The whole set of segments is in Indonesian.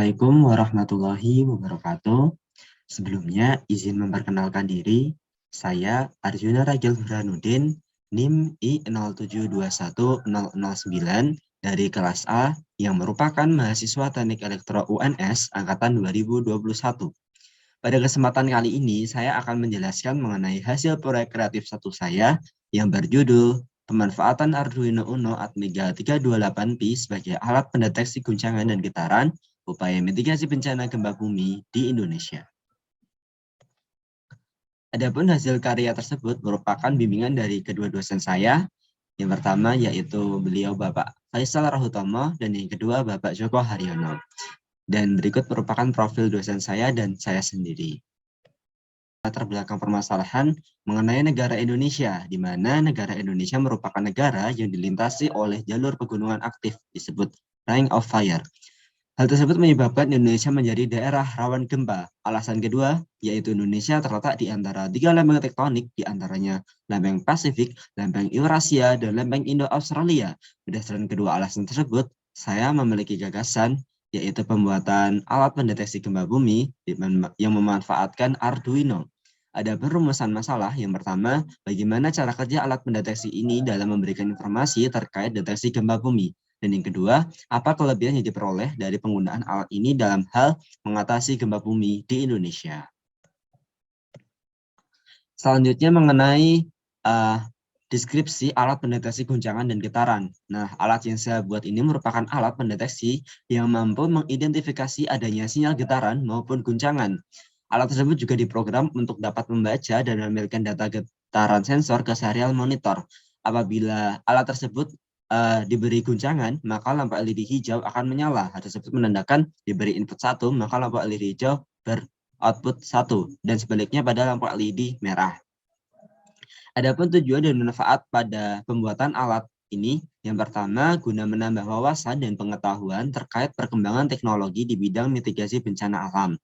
Assalamualaikum warahmatullahi wabarakatuh. Sebelumnya izin memperkenalkan diri. Saya Arjuna Ragil Burhanuddin, NIM I07210009 dari kelas A yang merupakan mahasiswa Teknik Elektro UNS angkatan 2021. Pada kesempatan kali ini, saya akan menjelaskan mengenai hasil proyek kreatif satu saya yang berjudul Pemanfaatan Arduino Uno Atmega 328P sebagai alat pendeteksi guncangan dan getaran, upaya mitigasi bencana gempa bumi di Indonesia. Adapun hasil karya tersebut merupakan bimbingan dari kedua dosen saya. Yang pertama yaitu beliau Bapak Faisal Rahutomo dan yang kedua Bapak Joko Haryono. Dan berikut merupakan profil dosen saya dan saya sendiri. Latar belakang permasalahan mengenai negara Indonesia, di mana negara Indonesia merupakan negara yang dilintasi oleh jalur pegunungan aktif disebut Ring of Fire. Hal tersebut menyebabkan Indonesia menjadi daerah rawan gempa. Alasan kedua, yaitu Indonesia terletak di antara 3 lempeng tektonik, di antaranya lempeng Pasifik, lempeng Eurasia, dan lempeng Indo-Australia. Berdasarkan kedua alasan tersebut, saya memiliki gagasan, yaitu pembuatan alat pendeteksi gempa bumi yang memanfaatkan Arduino. Ada perumusan masalah. Yang pertama, bagaimana cara kerja alat pendeteksi ini dalam memberikan informasi terkait deteksi gempa bumi. Dan yang kedua, apa kelebihan yang diperoleh dari penggunaan alat ini dalam hal mengatasi gempa bumi di Indonesia. Selanjutnya mengenai deskripsi alat pendeteksi guncangan dan getaran. Nah, alat yang saya buat ini merupakan alat pendeteksi yang mampu mengidentifikasi adanya sinyal getaran maupun guncangan. Alat tersebut juga diprogram untuk dapat membaca dan memiliki data getaran sensor ke serial monitor. Apabila alat tersebut diberi guncangan, maka lampu LED hijau akan menyala. Hal tersebut menandakan diberi input 1, maka lampu LED hijau beroutput 1, dan sebaliknya pada lampu LED merah. Adapun tujuan dan manfaat pada pembuatan alat ini, yang pertama, guna menambah wawasan dan pengetahuan terkait perkembangan teknologi di bidang mitigasi bencana alam.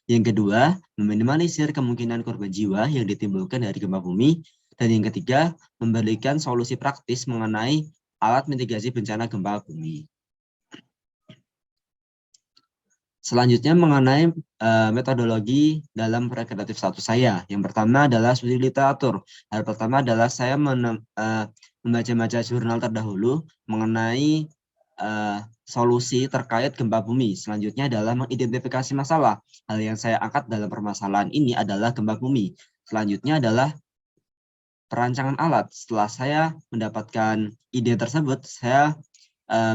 Yang kedua, meminimalisir kemungkinan korban jiwa yang ditimbulkan dari gempa bumi. Dan yang ketiga, memberikan solusi praktis mengenai alat mitigasi bencana gempa bumi. Selanjutnya mengenai metodologi dalam proyek kreatif satu saya. Yang pertama adalah studi literatur. Hal pertama adalah saya membaca-baca jurnal terdahulu mengenai solusi terkait gempa bumi. Selanjutnya adalah mengidentifikasi masalah. Hal yang saya angkat dalam permasalahan ini adalah gempa bumi. Selanjutnya adalah perancangan alat. Setelah saya mendapatkan ide tersebut, saya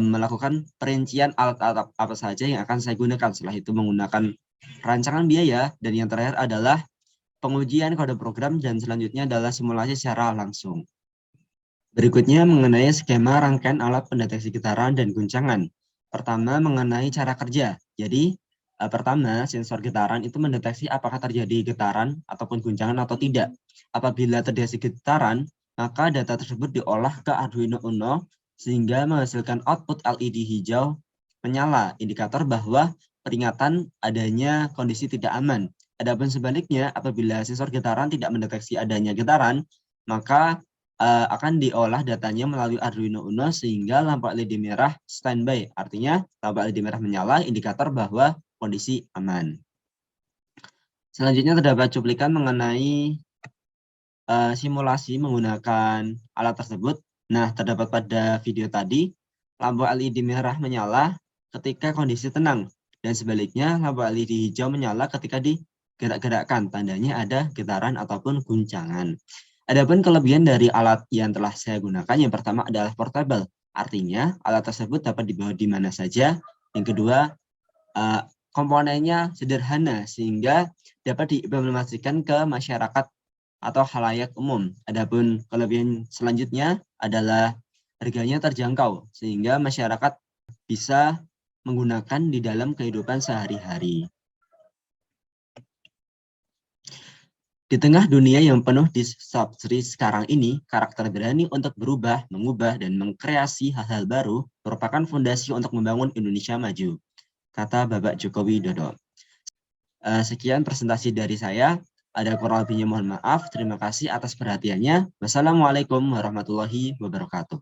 melakukan perincian alat-alat apa saja yang akan saya gunakan. Setelah itu menggunakan rancangan biaya, dan yang terakhir adalah pengujian kode program, dan selanjutnya adalah simulasi secara langsung. Berikutnya mengenai skema rangkaian alat pendeteksi getaran dan guncangan. Pertama mengenai cara kerja. Jadi pertama, sensor getaran itu mendeteksi apakah terjadi getaran ataupun guncangan atau tidak. Apabila terjadi getaran, maka data tersebut diolah ke Arduino Uno sehingga menghasilkan output LED hijau menyala, indikator bahwa peringatan adanya kondisi tidak aman. Adapun sebaliknya, apabila sensor getaran tidak mendeteksi adanya getaran, maka akan diolah datanya melalui Arduino Uno sehingga lampu LED merah standby. Artinya lampu LED merah menyala, indikator bahwa kondisi aman. Selanjutnya terdapat cuplikan mengenai simulasi menggunakan alat tersebut. Nah, terdapat pada video tadi, lampu LED merah menyala ketika kondisi tenang, dan sebaliknya lampu LED hijau menyala ketika digerak-gerakkan, tandanya ada getaran ataupun guncangan. Adapun kelebihan dari alat yang telah saya gunakan, yang pertama adalah portable, artinya alat tersebut dapat dibawa di mana saja. Yang kedua, komponennya sederhana sehingga dapat diimplementasikan ke masyarakat atau khalayak umum. Adapun kelebihan selanjutnya adalah harganya terjangkau sehingga masyarakat bisa menggunakan di dalam kehidupan sehari-hari. Di tengah dunia yang penuh disrupsi sekarang ini, karakter berani untuk berubah, mengubah, dan mengkreasi hal-hal baru merupakan fondasi untuk membangun Indonesia maju, kata Bapak Joko Widodo. Sekian presentasi dari saya. Ada kurang lebihnya mohon maaf. Terima kasih atas perhatiannya. Wassalamualaikum warahmatullahi wabarakatuh.